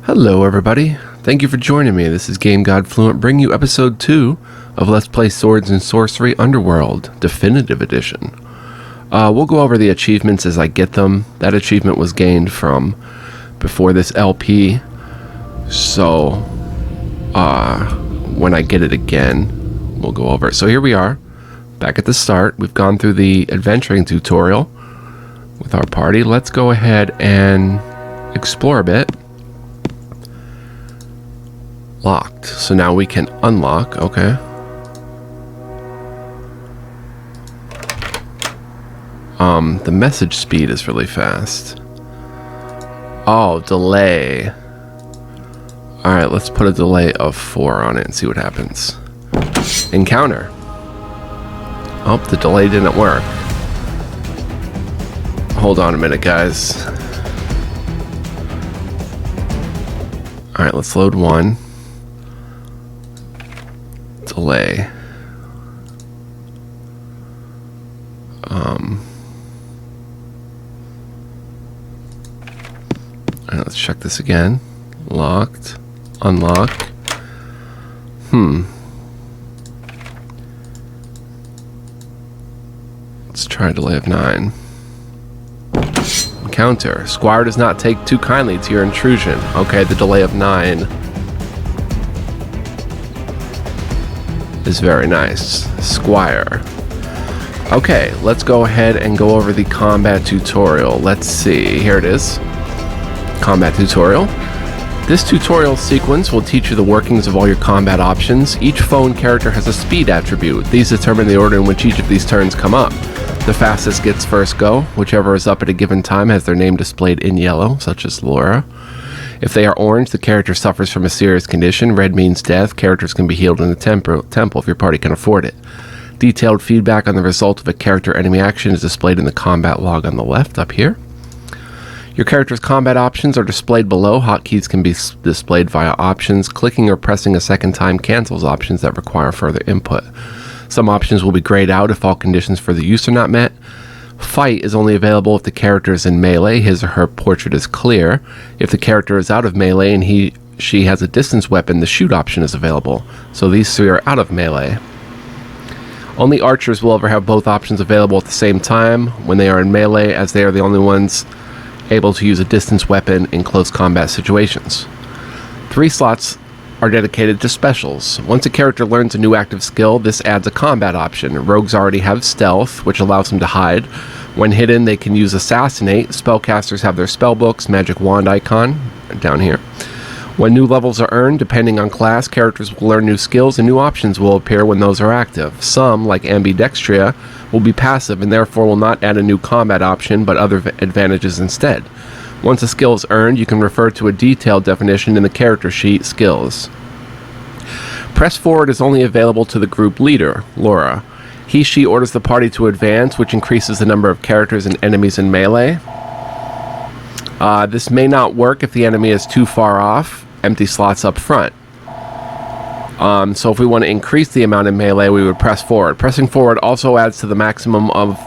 Hello everybody, thank you for joining me. This is Game God Fluent bringing you episode 2 of Let's Play Swords and Sorcery Underworld, Definitive Edition. We'll go over the achievements as I get them. That achievement was gained from before this LP, so when I get it again, we'll go over it. So here we are, back at the start. We've gone through the adventuring tutorial with our party. Let's go ahead and explore a bit. Locked. So now we can unlock. Okay. The message speed is really fast. Oh, delay. Alright, let's put a delay of 4 on it and see what happens. Encounter. Oh, the delay didn't work. Hold on a minute, guys. Alright, let's load 1. Delay. Alright, let's check this again. Locked. Unlock. Let's try a delay of 9. Encounter. Squire does not take too kindly to your intrusion. Okay, the delay of 9 is very nice. Squire. Okay, let's go ahead and go over the combat tutorial. Let's see. Here it is. Combat tutorial. This tutorial sequence will teach you the workings of all your combat options. Each phone character has a speed attribute. These determine the order in which each of these turns come up. The fastest gets first go. Whichever is up at a given time has their name displayed in yellow, such as Laura. If they are orange, the character suffers from a serious condition. Red means death. Characters can be healed in the temple if your party can afford it. Detailed feedback on the result of a character-enemy action is displayed in the combat log on the left, up here. Your character's combat options are displayed below. Hotkeys can be displayed via options. Clicking or pressing a second time cancels options that require further input. Some options will be grayed out if all conditions for the use are not met. Fight is only available if the character is in melee. His or her portrait is clear. If the character is out of melee and she has a distance weapon, the shoot option is available. So these three are out of melee. Only archers will ever have both options available at the same time when they are in melee, as they are the only ones able to use a distance weapon in close combat situations. 3 slots are dedicated to specials. Once a character learns a new active skill, this adds a combat option. Rogues already have stealth, which allows them to hide. When hidden, they can use assassinate. Spellcasters have their spellbooks, magic wand icon, down here. When new levels are earned, depending on class, characters will learn new skills and new options will appear when those are active. Some, like ambidextria, will be passive and therefore will not add a new combat option, but other advantages instead. Once a skill is earned, you can refer to a detailed definition in the character sheet, Skills. Press forward is only available to the group leader, Laura. She orders the party to advance, which increases the number of characters and enemies in melee. This may not work if the enemy is too far off. Empty slots up front. So if we want to increase the amount in melee, we would press forward. Pressing forward also adds to the maximum of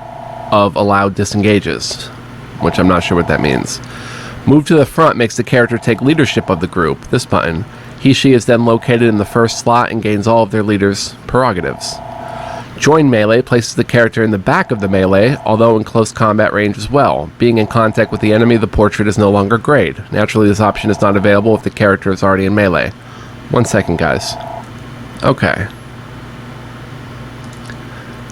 allowed disengages, which I'm not sure what that means. Move to the front makes the character take leadership of the group, this button. She is then located in the first slot and gains all of their leaders' prerogatives. Join melee places the character in the back of the melee, although in close combat range as well. Being in contact with the enemy, the portrait is no longer grayed. Naturally, this option is not available if the character is already in melee. 1 second, guys. Okay.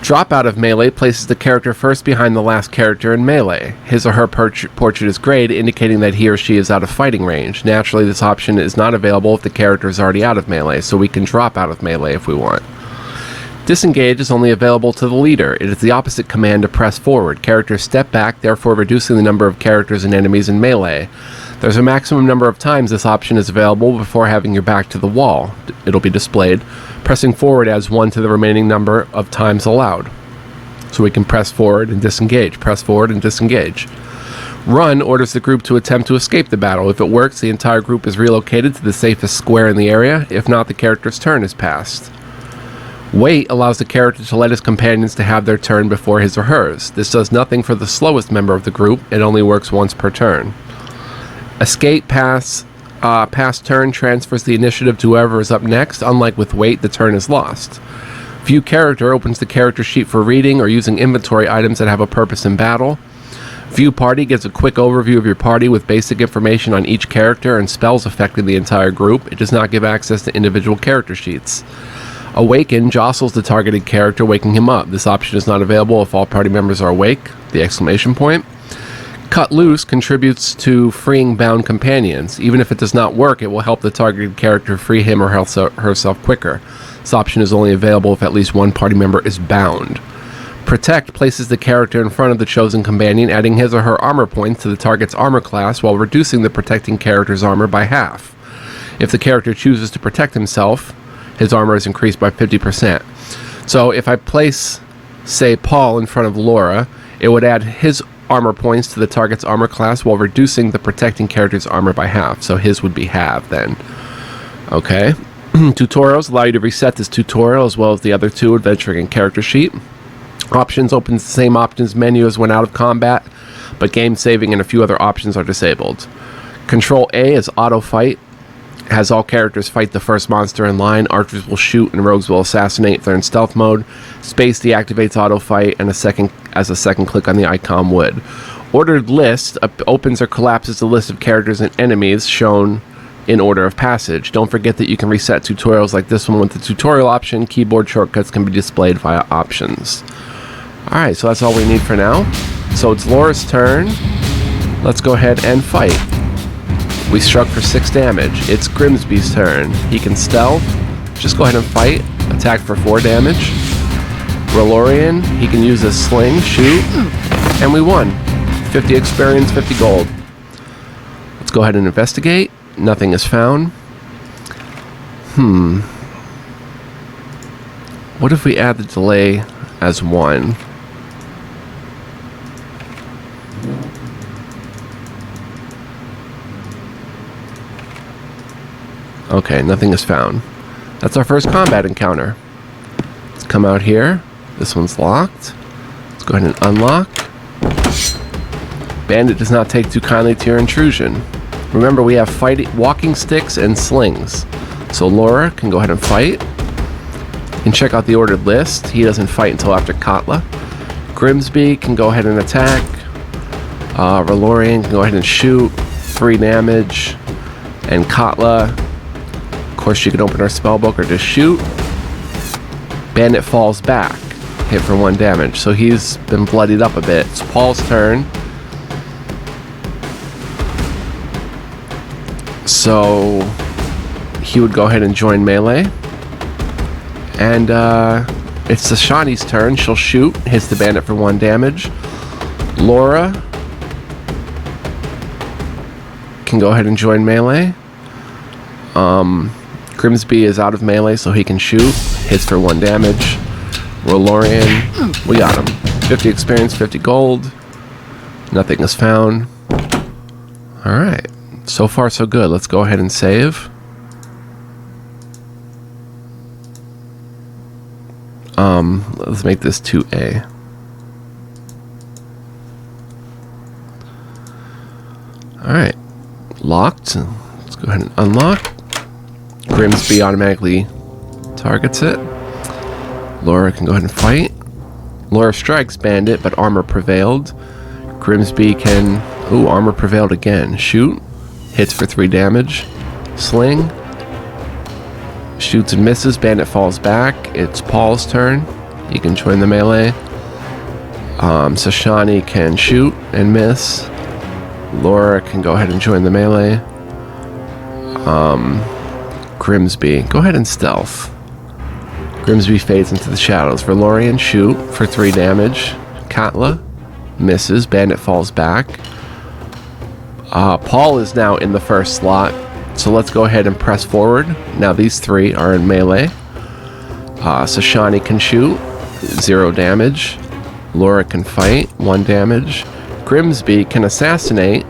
Drop out of melee places the character first behind the last character in melee. His or her portrait is grayed, indicating that he or she is out of fighting range. Naturally, this option is not available if the character is already out of melee, so we can drop out of melee if we want. Disengage is only available to the leader. It is the opposite command to press forward. Characters step back, therefore reducing the number of characters and enemies in melee. There's a maximum number of times this option is available before having your back to the wall. It'll be displayed. Pressing forward adds 1 to the remaining number of times allowed. So we can press forward and disengage. Press forward and disengage. Run orders the group to attempt to escape the battle. If it works, the entire group is relocated to the safest square in the area. If not, the character's turn is passed. Wait allows the character to let his companions to have their turn before his or hers. This does nothing for the slowest member of the group. It only works once per turn. Escape pass Past turn transfers the initiative to whoever is up next. Unlike with wait, the turn is lost. View character opens the character sheet for reading or using inventory items that have a purpose in battle. View party gives a quick overview of your party with basic information on each character and spells affecting the entire group. It does not give access to individual character sheets. Awaken jostles the targeted character, waking him up. This option is not available if all party members are awake. The exclamation point. Cut loose contributes to freeing bound companions. Even if it does not work, it will help the targeted character free him or herself quicker. This option is only available if at least one party member is bound. Protect places the character in front of the chosen companion, adding his or her armor points to the target's armor class while reducing the protecting character's armor by half. If the character chooses to protect himself, his armor is increased by 50%. So if I place, say, Paul in front of Laura, it would add his armor points to the target's armor class while reducing the protecting character's armor by half. So his would be half then. Okay. Tutorials allow you to reset this tutorial as well as the other two, adventuring and character sheet. Options opens the same options menu as when out of combat, but game saving and a few other options are disabled. Control A is auto fight. Has all characters fight the first monster in line. Archers will shoot and rogues will assassinate if they're in stealth mode. Space deactivates auto fight, and a second click on the icon would. Ordered list opens or collapses the list of characters and enemies shown in order of passage. Don't forget that you can reset tutorials like this one with the tutorial option. Keyboard shortcuts can be displayed via options. Alright, so that's all we need for now. So it's Laura's turn. Let's go ahead and fight. We struck for 6 damage. It's Grimsby's turn. He can stealth. Just go ahead and fight. Attack for 4 damage. Relorian, he can use his sling, shoot. And we won. 50 experience, 50 gold. Let's go ahead and investigate. Nothing is found. What if we add the delay as 1? Okay, nothing is found. That's our first combat encounter. Let's come out here. This one's locked. Let's go ahead and unlock. Bandit does not take too kindly to your intrusion. Remember, we have walking sticks and slings. So Laura can go ahead and fight. You can check out the ordered list. He doesn't fight until after Katla. Grimsby can go ahead and attack. Relorian can go ahead and shoot. 3 damage. And Katla, of course, she can open her spellbook or just shoot. Bandit falls back. Hit for 1 damage. So he's been bloodied up a bit. It's Paul's turn. So he would go ahead and join melee. And it's Sashani's turn. She'll shoot. Hits the bandit for 1 damage. Laura can go ahead and join melee. Grimsby is out of melee, so he can shoot. Hits for 1 damage. Relorian, we got him. 50 experience, 50 gold. Nothing is found. Alright. So far, so good. Let's go ahead and save. Let's make this 2A. Alright. Locked. Let's go ahead and unlock. Grimsby automatically targets it. Laura can go ahead and fight. Laura strikes bandit, but armor prevailed. Grimsby can... Ooh, armor prevailed again. Shoot. Hits for 3 damage. Sling. Shoots and misses. Bandit falls back. It's Paul's turn. He can join the melee. Sashani can shoot and miss. Laura can go ahead and join the melee. Grimsby, go ahead and stealth. Grimsby fades into the shadows. Relorian, shoot for 3 damage. Katla misses. Bandit falls back. Paul is now in the first slot, so let's go ahead and press forward. Now these 3 are in melee. Sashani can shoot, 0 damage. Laura can fight, 1 damage. Grimsby can assassinate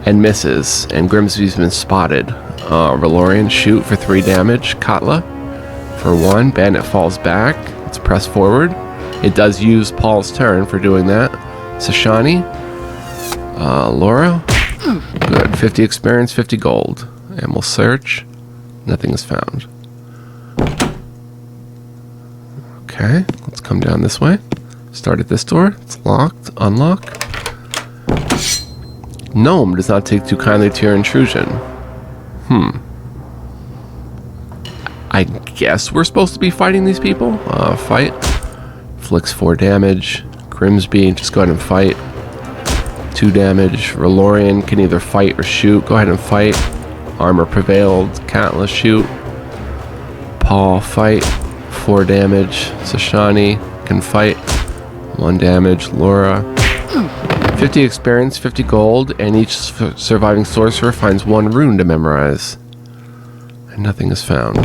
and misses, and Grimsby's been spotted. Relorian, shoot for 3 damage. Katla for 1. Bandit falls back. Let's press forward. It does use Paul's turn for doing that. Sashani. Laura. Good. 50 experience, 50 gold. And we'll search. Nothing is found. Okay, let's come down this way. Start at this door. It's locked. Unlock. Gnome does not take too kindly to your intrusion. I guess we're supposed to be fighting these people. Fight. Inflicts 4 damage. Grimsby, just go ahead and fight. 2 damage. Relorian can either fight or shoot. Go ahead and fight. Armor prevailed. Catless, shoot. Paul, fight. 4 damage. Sashani can fight. 1 damage. Laura. 50 experience, 50 gold, and each surviving sorcerer finds 1 rune to memorize. And nothing is found.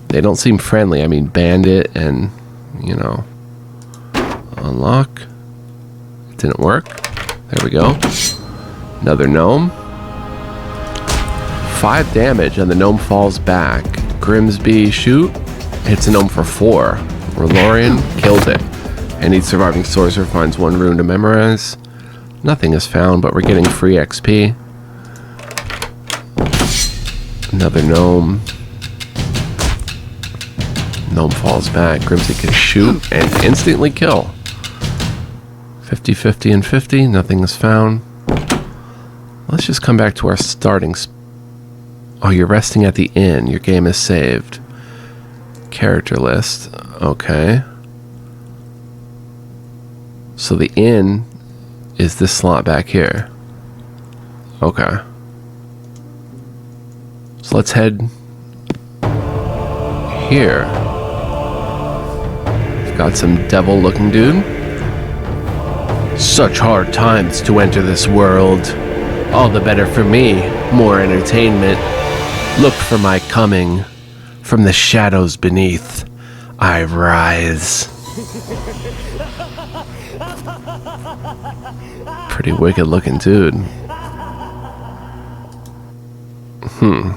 They don't seem friendly. I mean, bandit and, you know, unlock. It didn't work. There we go. Another gnome. 5 damage, and the gnome falls back. Grimsby, shoot. Hits a gnome for 4. Relorian kills it. And each surviving sorcerer finds 1 rune to memorize. Nothing is found, but we're getting free XP. Another gnome. Gnome falls back. Grimsby can shoot and instantly kill. 50, 50, and 50. Nothing is found. Let's just come back to our starting. Oh, you're resting at the inn. Your game is saved. Character list. Okay. So the inn is this slot back here. Okay. So let's head here. We've got some devil looking dude. Such hard times to enter this world. All the better for me. More entertainment. Look for my coming. From the shadows beneath, I rise. Pretty wicked looking dude.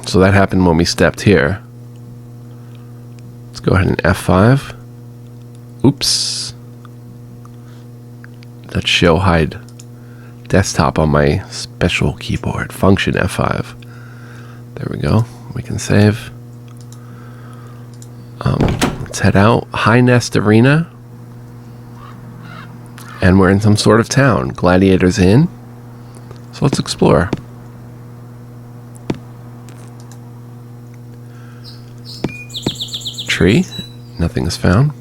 So that happened when we stepped here. Let's go ahead and F5. Oops. Let's show hide desktop on my special keyboard. Function F5. There we go. We can save. Let's head out. High Nest Arena. And we're in some sort of town. Gladiators Inn. So let's explore. Tree. Nothing is found.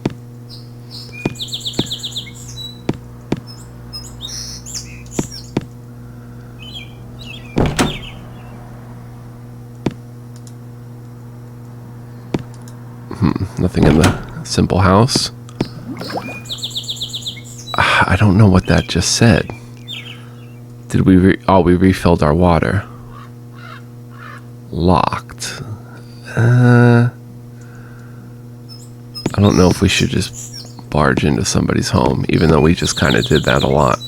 Nothing in the simple house. I don't know what that just said. Did we we refilled our water. Locked. I don't know if we should just barge into somebody's home, even though we just kind of did that a lot.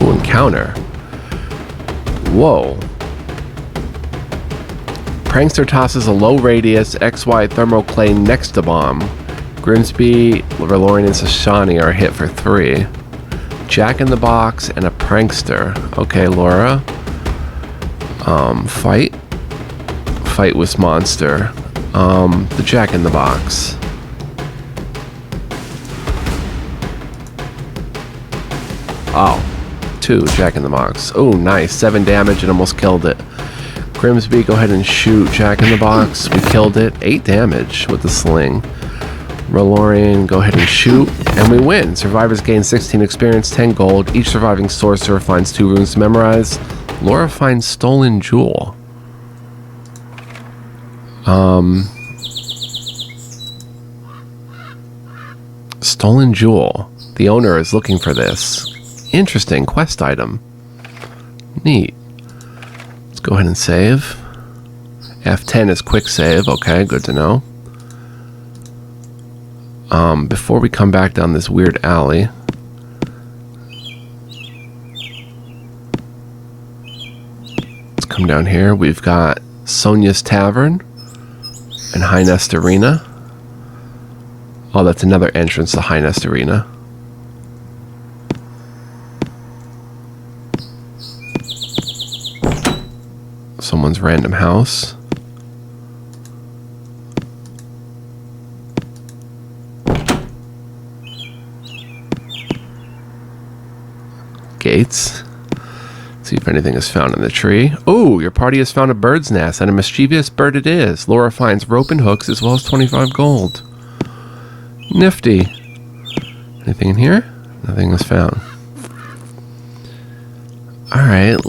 Ooh, encounter. Whoa. Prankster tosses a low radius XY thermoclane next to bomb. Grimsby, Relorian, and Sashani are hit for 3. Jack in the Box and a prankster. Okay, Laura. Fight. Fight with monster. The Jack in the Box. Oh, 2 Jack in the Box. Oh, nice. 7 damage and almost killed it. Grimsby, go ahead and shoot Jack in the Box. We killed it. 8 damage with the sling. Relorian, go ahead and shoot. And we win. Survivors gain 16 experience, 10 gold. Each surviving sorcerer finds 2 runes to memorize. Laura finds stolen jewel. Stolen jewel. The owner is looking for this. Interesting quest item. Neat. Let's go ahead and save. F10 is quick save. Okay, good to know. Before we come back down this weird alley, let's come down here. We've got Sonia's Tavern and High Nest Arena. Oh, that's another entrance to High Nest Arena. someone's random house. Gates. See if anything is found in the tree. Oh, your party has found a bird's nest, and a mischievous bird it is. Laura finds rope and hooks as well as 25 gold. Nifty. Anything in here? Nothing was found. Alright,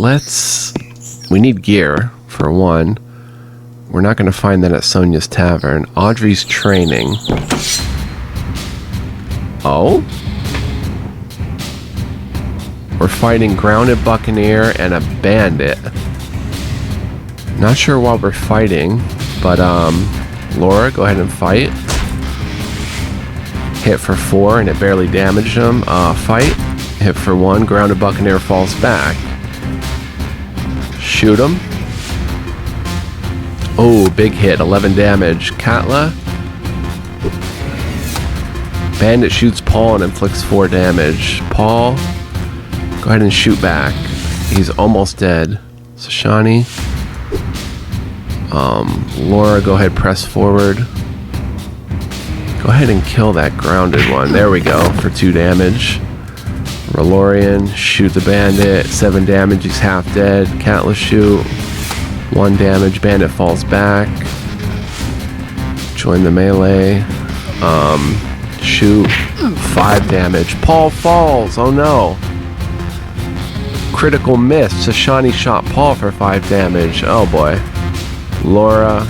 we need gear, for one. We're not going to find that at Sonia's Tavern. Audrey's training. Oh? We're fighting Grounded Buccaneer and a Bandit. Not sure what we're fighting, but Laura, go ahead and fight. Hit for 4 and it barely damaged him. Fight. Hit for 1. Grounded Buccaneer falls back. Shoot him. Oh, big hit. 11 damage. Katla. Bandit shoots Paul and inflicts 4 damage. Paul, go ahead and shoot back. He's almost dead. Sashani. Laura, go ahead, press forward. Go ahead and kill that grounded one. There we go, for 2 damage. Relorian, shoot the bandit. 7 damage, he's half dead. Katla, shoot. 1 damage, bandit falls back. Join the melee. Shoot. 5 damage. Paul falls, oh no. Critical miss. Sashani shot Paul for 5 damage. Oh boy. Laura.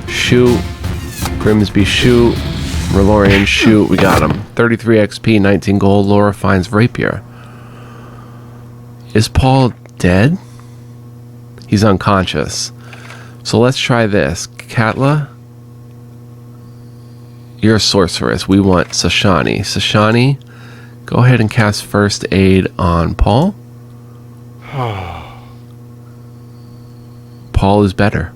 Shoot. Grimsby shoot. Relorian shoot. We got him. 33 XP, 19 gold. Laura finds rapier. Is Paul dead? He's unconscious. So let's try this. Katla. You're a sorceress. We want Sashani. Sashani. Go ahead and cast First Aid on Paul. Paul is better.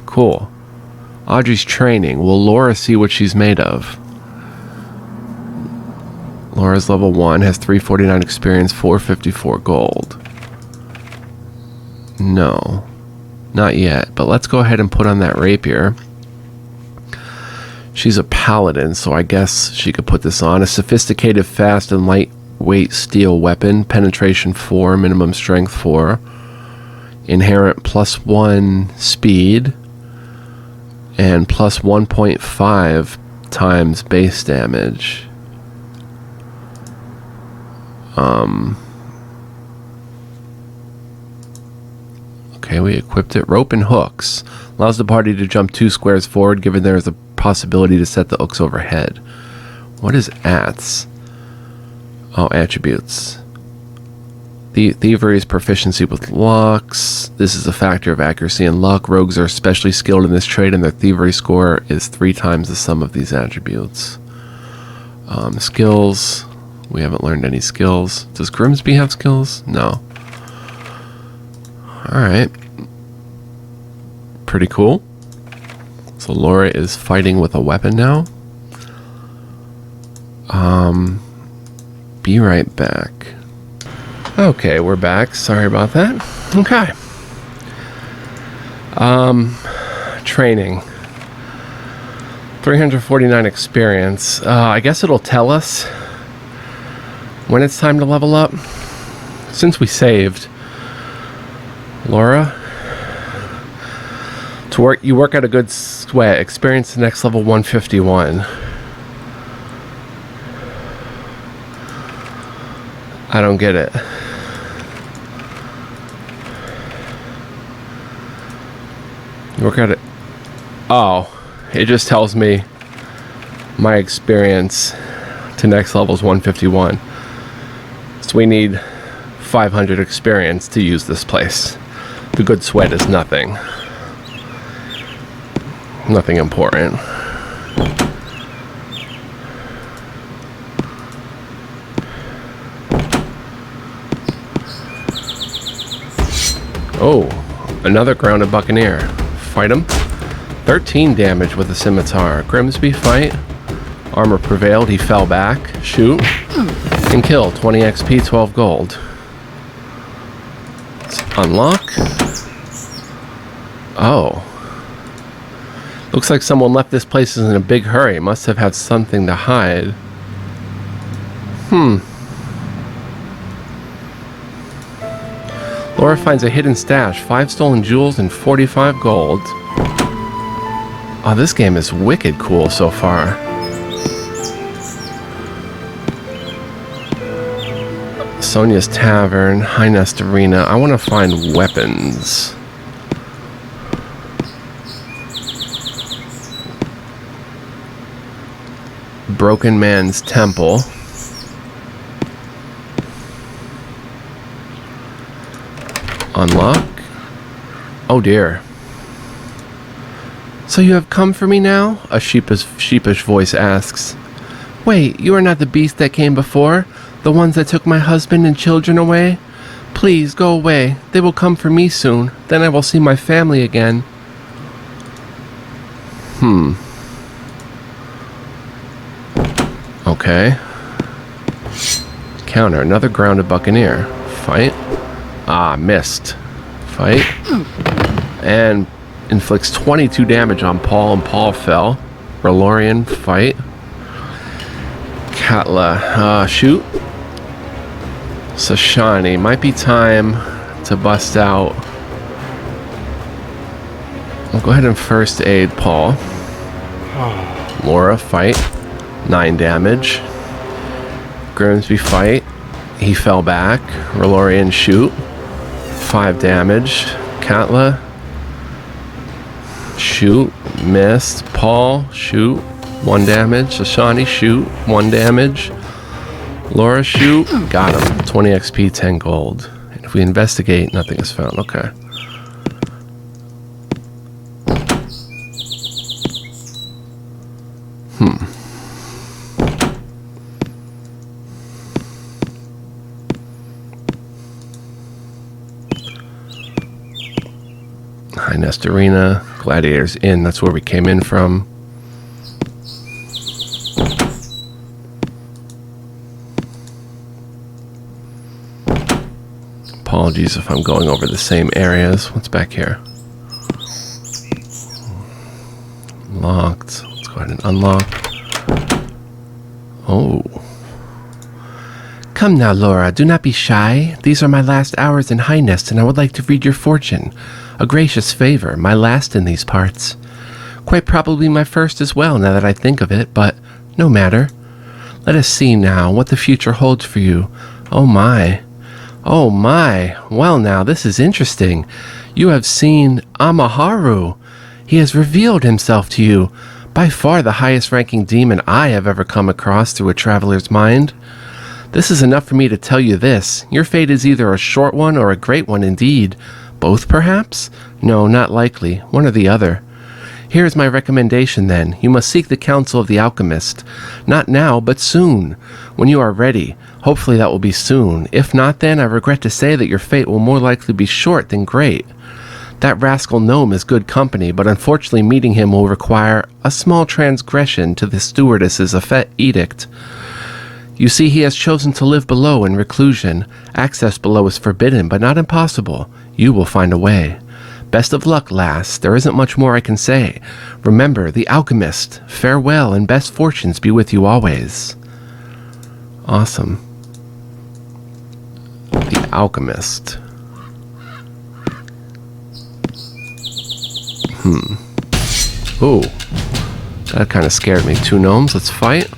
Cool. Audrey's training. Will Laura see what she's made of? Laura's level 1, has 349 experience, 454 gold. No. Not yet, but let's go ahead and put on that rapier. She's a paladin, so I guess she could put this on. A sophisticated, fast, and lightweight steel weapon. Penetration 4, minimum strength 4. Inherent +1 speed. And plus 1.5 times base damage. Okay, we equipped it. Rope and hooks. Allows the party to jump 2 squares forward, given there is a possibility to set the hooks overhead. What is ATS? Oh, attributes. Thievery's proficiency with locks. This is a factor of accuracy and luck. Rogues are especially skilled in this trade, and their thievery score is 3 times the sum of these attributes. Skills. We haven't learned any skills. Does Grimsby have skills? No. Alright. Pretty cool. So Laura is fighting with a weapon now. Be right back. Okay, we're back. Sorry about that. Okay. Training. 349 experience. I guess it'll tell us when it's time to level up. Since we saved. Laura. You work at a good sweat. Experience the next level 151. I don't get it. Work at it. Oh, it just tells me my experience to next level is 151. So we need 500 experience to use this place. The good sweat is nothing. Nothing important. Oh, another grounded buccaneer. Fight him. 13 damage with a scimitar. Grimsby fight. Armor prevailed. He fell back. Shoot. And kill. 20 XP, 12 gold. Let's unlock. Oh. Looks like someone left this place in a big hurry. Must have had something to hide. Laura finds a hidden stash, 5 stolen jewels and 45 gold. Oh, this game is wicked cool so far. Sonia's Tavern, High Nest Arena. I want to find weapons. Broken Man's Temple. Unlock. Oh dear. So you have come for me now? A sheepish voice asks. Wait, you are not the beast that came before? The ones that took my husband and children away? Please, go away. They will come for me soon. Then I will see my family again. Okay. Counter. Another grounded buccaneer. Fight. Ah, missed. Fight. And inflicts 22 damage on Paul, and Paul fell. Relorian. Fight. Katla. Shoot. Sashani. Might be time to bust out. I'll go ahead and first aid Paul. Laura. Fight. 9 damage. Grimsby. Fight. He fell back. Relorian. Shoot. 5 damage. Katla. Shoot. Missed. Paul. Shoot. 1 damage. Ashani. Shoot. 1 damage. Laura. Shoot. Got him. 20 XP, 10 gold. And if we investigate, nothing is found. Okay. High Nest Arena, Gladiators Inn, that's where we came in from. Apologies if I'm going over the same areas. What's back here? Locked. Let's go ahead and unlock. Oh. Come now, Laura, do not be shy. These are my last hours in High Nest, and I would like to read your fortune. A gracious favor, my last in these parts. Quite probably my first as well, now that I think of it, but no matter. Let us see now what the future holds for you. Oh my. Oh my. Well now, this is interesting. You have seen Amaharu. He has revealed himself to you. By far the highest ranking demon I have ever come across through a traveler's mind. This is enough for me to tell you this. Your fate is either a short one or a great one indeed. Both, perhaps? No, not likely. One or the other. Here is my recommendation, then. You must seek the counsel of the alchemist. Not now, but soon. When you are ready. Hopefully that will be soon. If not, then I regret to say that your fate will more likely be short than great. That rascal gnome is good company, but unfortunately meeting him will require a small transgression to the stewardess's edict. You see, he has chosen to live below in reclusion. Access below is forbidden, but not impossible. You will find a way. Best of luck, lass. There isn't much more I can say. Remember, the alchemist. Farewell, and best fortunes be with you always. Awesome. The alchemist. Ooh. That kind of scared me. 2 gnomes. Let's fight.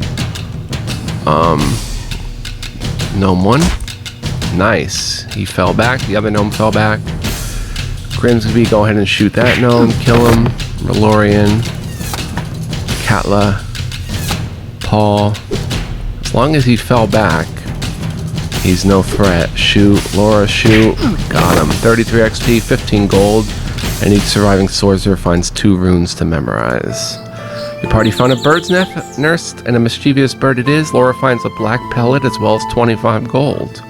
Gnome 1. Nice. He fell back. The other gnome fell back. Grimsby, go ahead and shoot that gnome. Kill him. Relorian. Katla. Paul. As long as he fell back, he's no threat. Shoot. Laura, shoot. Got him. 33 XP, 15 gold. And each surviving sorcerer finds 2 runes to memorize. Your party found a bird's nest, and a mischievous bird it is. Laura finds a black pellet as well as 25 gold.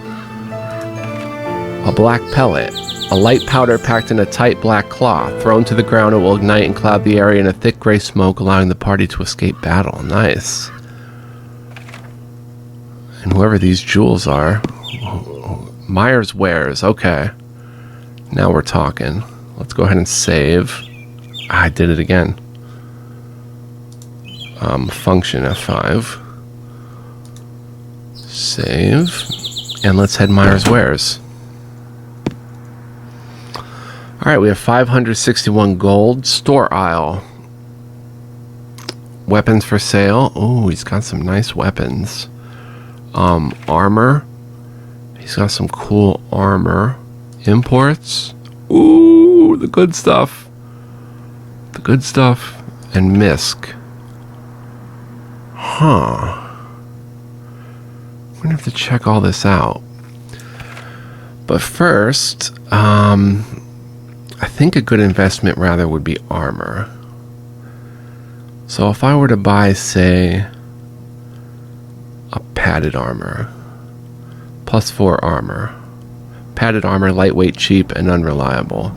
A black pellet. A light powder packed in a tight black cloth. Thrown to the ground, it will ignite and cloud the area in a thick gray smoke, allowing the party to escape battle. Nice. And whoever these jewels are... Myers Wares, okay. Now we're talking. Let's go ahead and save. I did it again. Function F5. Save. And let's head Myers Wares. Alright, we have 561 gold. Store aisle. Weapons for sale. Oh, he's got some nice weapons. Armor. He's got some cool armor. Imports. Ooh, the good stuff. The good stuff. And misc. Huh. I'm gonna have to check all this out. But first, I think a good investment rather would be armor. So if I were to buy, say, a padded armor, +4 armor. Padded armor, lightweight, cheap, and unreliable.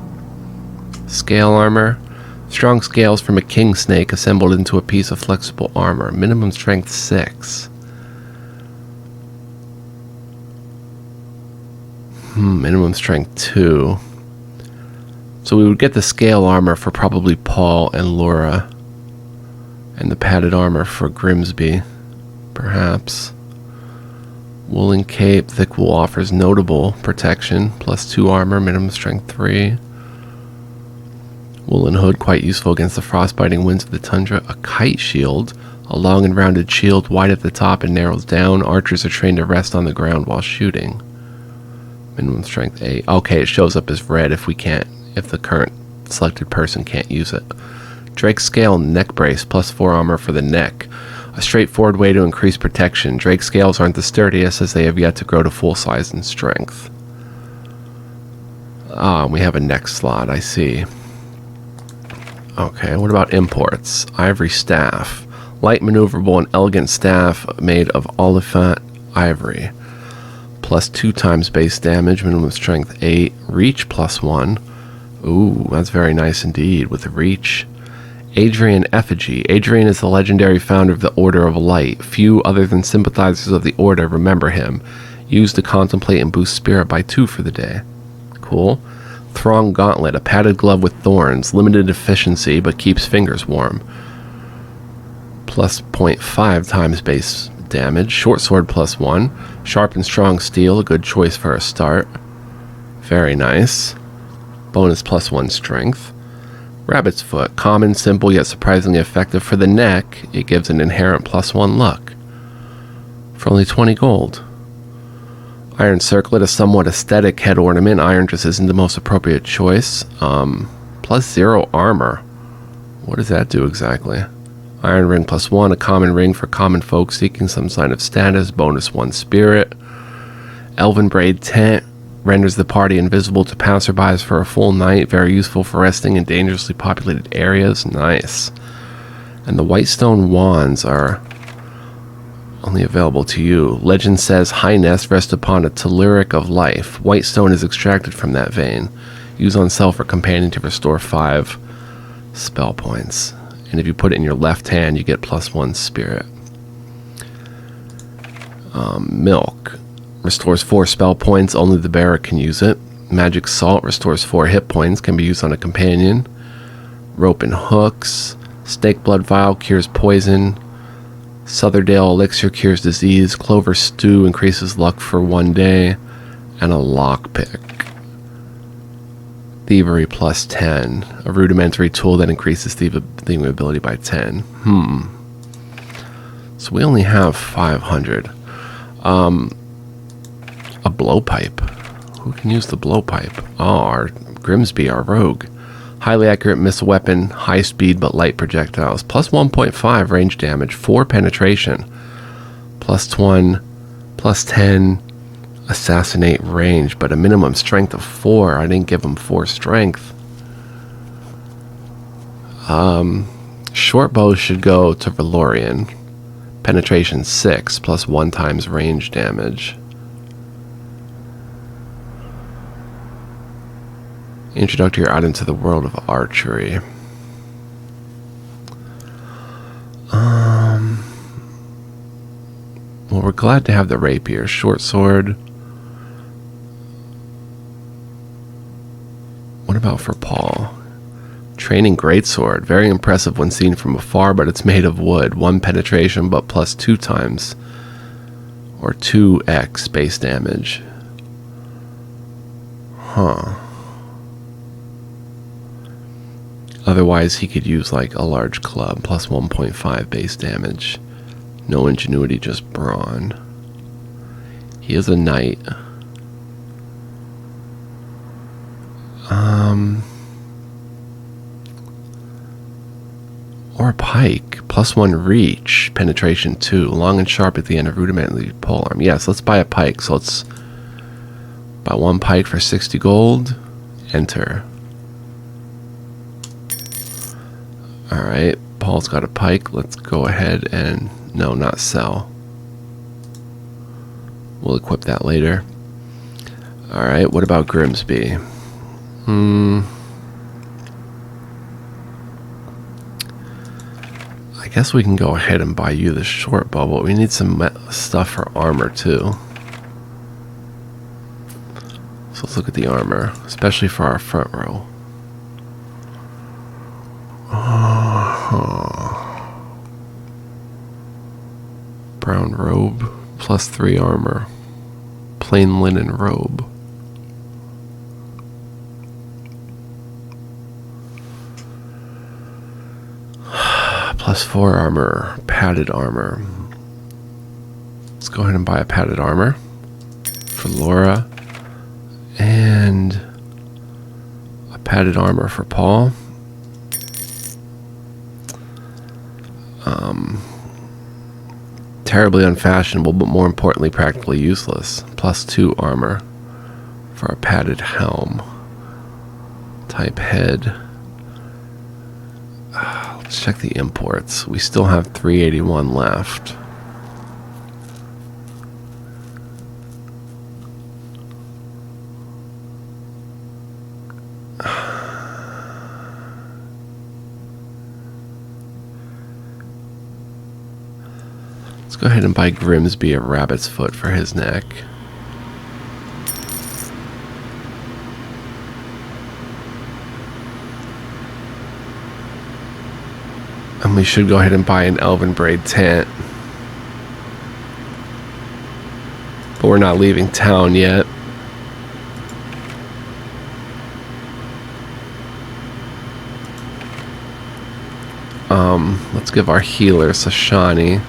Scale armor. Strong scales from a king snake assembled into a piece of flexible armor. Minimum strength 6. Minimum strength 2. So we would get the scale armor for probably Paul and Laura. And the padded armor for Grimsby, perhaps. Woolen Cape, thick wool offers notable protection, +2 armor, minimum strength 3. Woolen hood, quite useful against the frostbiting winds of the tundra. A Kite Shield, a long and rounded shield, wide at the top and narrows down. Archers are trained to rest on the ground while shooting. Minimum strength 8. Okay, it shows up as red if the current selected person can't use it. Drake Scale neck brace, +4 armor for the neck. A straightforward way to increase protection. Drake scales aren't the sturdiest as they have yet to grow to full size and strength. We have a neck slot, I see. Okay, what about imports? Ivory Staff. Light, maneuverable, and elegant staff made of Oliphant ivory. +2 times base damage, minimum strength 8. Reach +1. Ooh, that's very nice indeed with the reach. Adrian Effigy. Adrian is the legendary founder of the Order of Light. Few other than sympathizers of the Order remember him. Used to contemplate and boost spirit by 2 for the day. Cool. Throng Gauntlet. A padded glove with thorns. Limited efficiency, but keeps fingers warm. +0.5 times base damage. Short sword +1. Sharp and strong steel. A good choice for a start. Very nice. Bonus +1 strength. Rabbit's Foot. Common, simple, yet surprisingly effective for the neck. It gives an inherent +1 luck. For only 20 gold. Iron Circlet, a somewhat aesthetic head ornament. Iron just isn't the most appropriate choice. +0 armor. What does that do exactly? Iron Ring +1, a common ring for common folk seeking some sign of status. Bonus 1 spirit. Elven Braid Tent. Renders the party invisible to passerbys for a full night. Very useful for resting in dangerously populated areas. Nice. And the Whitestone Wands are only available to you. Legend says Highness rest upon a telluric of life. Whitestone is extracted from that vein. Use on self or companion to restore 5 spell points. And if you put it in your left hand, you get +1 spirit. Milk. Restores 4 spell points. Only the bearer can use it. Magic Salt restores 4 hit points. Can be used on a companion. Rope and Hooks. Snake Blood Vial cures poison. Southerdale Elixir cures disease. Clover Stew increases luck for 1 day. And a Lockpick. Thievery +10. A rudimentary tool that increases thieving ability by 10. So we only have 500. A blowpipe. Who can use the blowpipe? Oh, our Grimsby, our rogue. Highly accurate missile weapon, high speed but light projectiles. +1.5 range damage, 4 penetration. +1, +10 assassinate range, but a minimum strength of 4. I didn't give him 4 strength. Short bow should go to Valorian. Penetration 6, +1 times range damage. Introductory item to the world of archery. Well, we're glad to have the rapier. Short sword. about for Paul? Training Greatsword. Very impressive when seen from afar, but it's made of wood. 1 penetration, but plus 2 times. Or 2x base damage. Huh. Otherwise, he could use like a large club. Plus 1.5 base damage. No ingenuity, just brawn. He is a knight. Or a pike. Plus 1 reach. Penetration 2. Long and sharp at the end of rudimentary polearm. Yes, let's buy a pike. So let's buy 1 pike for 60 gold. Enter. Alright. Paul's got a pike. Let's go ahead and... No, not sell. We'll equip that later. Alright, what about Grimsby? I guess we can go ahead and buy you the short bow, but we need some stuff for armor too. So let's look at the armor, especially for our front row. Brown robe, plus 3 armor. Plain linen robe. Plus 4 armor, padded armor. Let's go ahead and buy a padded armor for Laura. And a padded armor for Paul. Terribly unfashionable, but more importantly, practically useless. Plus 2 armor for a padded helm. Type head. Let's check the imports. We still have 381 left. Let's go ahead and buy Grimsby a rabbit's foot for his neck. And we should go ahead and buy an elven braid tent. But we're not leaving town yet. Let's give our healer Sashani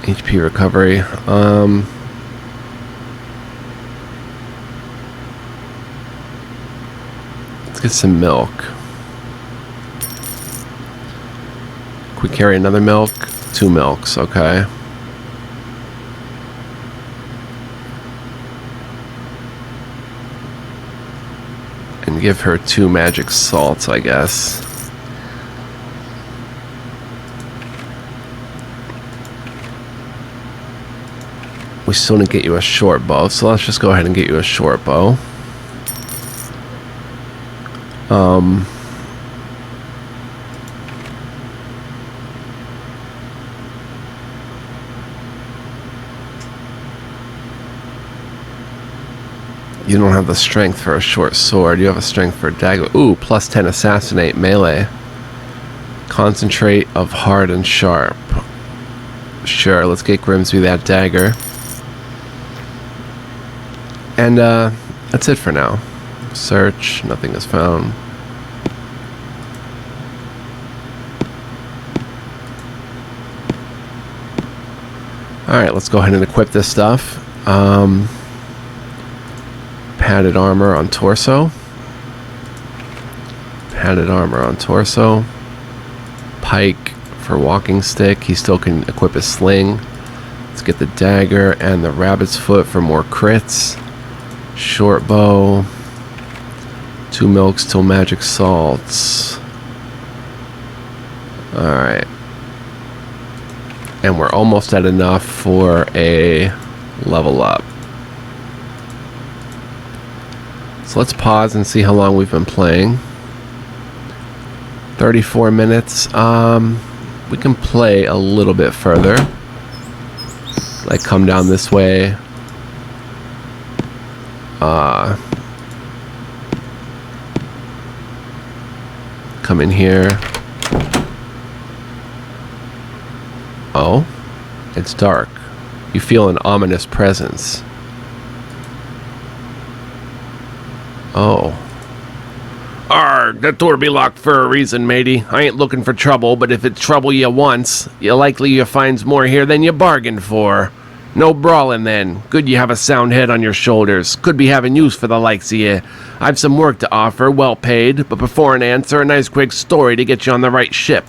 HP recovery. Let's get some milk. Can we carry another milk? 2 milks, okay. And give her 2 magic salts, I guess. We still need to get you a short bow, so let's just go ahead and get you a short bow. You don't have the strength for a short sword. You have a strength for a dagger. Ooh, plus 10 assassinate melee. Concentrate of hard and sharp. Sure, let's get Grimsby that dagger. And that's it for now. Search, nothing is found. Alright, let's go ahead and equip this stuff. Padded armor on torso. Padded armor on torso. Pike for walking stick. He still can equip his sling. Let's get the dagger and the rabbit's foot for more crits. Short bow. 2 milks till magic salts. Alright. And we're almost at enough for a level up. So let's pause and see how long we've been playing. 34 minutes. We can play a little bit further. Like come down this way. come in here. Oh, it's dark. You feel an ominous presence. Oh. Arrgh, that door be locked for a reason, matey. I ain't looking for trouble, but if it's trouble you once, you finds more here than you bargained for. No brawling then. Good you have a sound head on your shoulders. Could be having use for the likes of you. I've some work to offer, well paid, but before an answer, a nice quick story to get you on the right ship.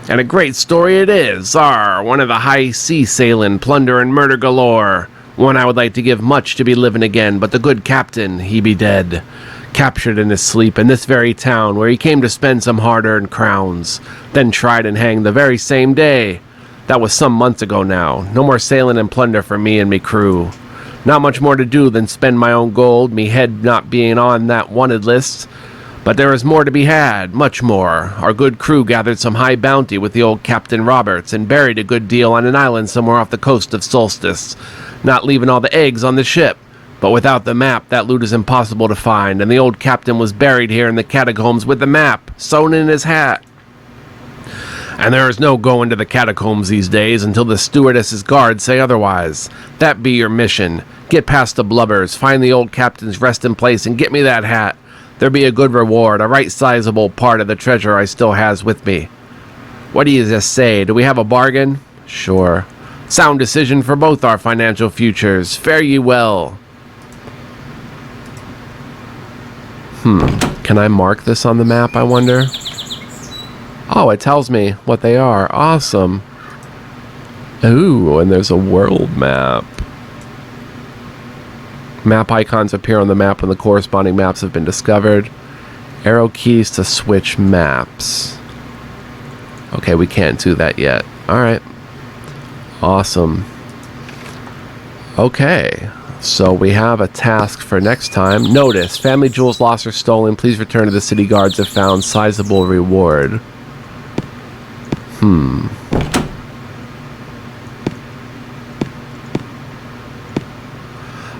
And a great story it is. One of the high sea sailing, plunder and murder galore. One I would like to give much to be living again, but the good captain, he be dead. Captured in his sleep in this very town, where he came to spend some hard-earned crowns, then tried and hanged the very same day. That was some months ago now. No more sailing and plunder for me and me crew. Not much more to do than spend my own gold, me head not being on that wanted list. But there is more to be had, much more. Our good crew gathered some high bounty with the old Captain Roberts and buried a good deal on an island somewhere off the coast of Solstice, not leaving all the eggs on the ship. But without the map, that loot is impossible to find, and the old captain was buried here in the catacombs with the map sewn in his hat. And there is no going to the catacombs these days until the stewardess's guards say otherwise. That be your mission. Get past the blubbers, find the old captain's resting place, and get me that hat. There be a good reward, a right sizable part of the treasure I still has with me. What do you just say? Do we have a bargain? Sure. Sound decision for both our financial futures. Fare ye well. Can I mark this on the map, I wonder? Oh, it tells me what they are. Awesome. Ooh, and there's a world map. Map icons appear on the map when the corresponding maps have been discovered. Arrow keys to switch maps. Okay, we can't do that yet. Alright. Awesome. Okay. So we have a task for next time. Notice, family jewels lost or stolen. Please return to the city guards if found. Sizable reward.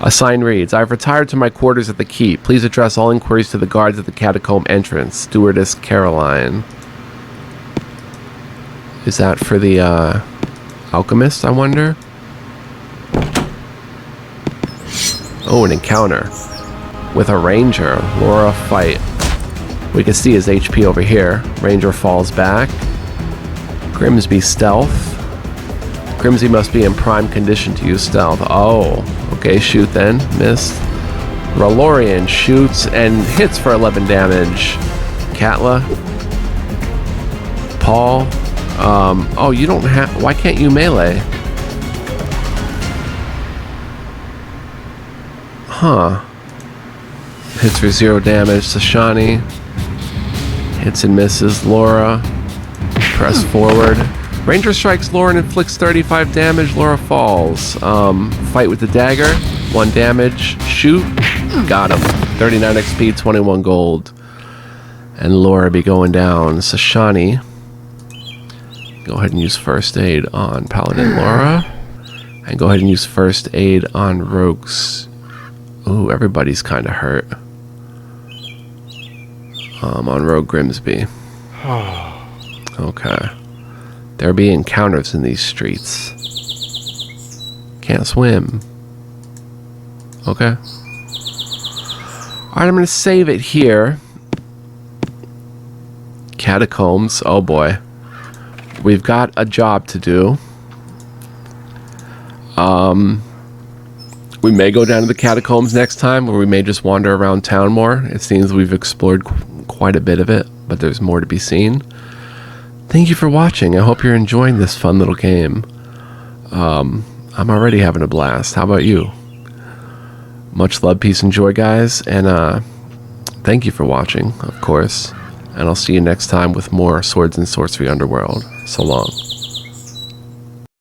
A sign reads, I've retired to my quarters at the keep. Please address all inquiries to the guards at the catacomb entrance. Stewardess Caroline. Is that for the alchemist, I wonder? Oh, an encounter with a ranger. Laura fight. We can see his HP over here. Ranger falls back. Grimsby stealth. Grimsby must be in prime condition to use stealth. Oh, okay, shoot then. Missed. Ralorian shoots and hits for 11 damage. Katla. Paul. Oh, you don't have... Why can't you melee? Huh. Hits for 0 damage. Sashani. Hits and misses. Laura. Press forward. Ranger strikes Laura and inflicts 35 damage. Laura falls. Fight with the dagger. 1 damage. Shoot. Got him. 39 XP, 21 gold. And Laura be going down. Sashani. Go ahead and use first aid on Paladin Laura. And go ahead and use first aid on Rogues. Ooh, everybody's kind of hurt. On Rogue Grimsby. Okay. There be encounters in these streets. Can't swim. Okay. Alright, I'm going to save it here. Catacombs. Oh boy. We've got a job to do. We may go down to the catacombs next time, or we may just wander around town more. It seems we've explored quite a bit of it, but there's more to be seen. Thank you for watching. I hope you're enjoying this fun little game. I'm already having a blast. How about you? Much love, peace, and joy, guys. And thank you for watching, of course. And I'll see you next time with more Swords and Sorcery Underworld. So long.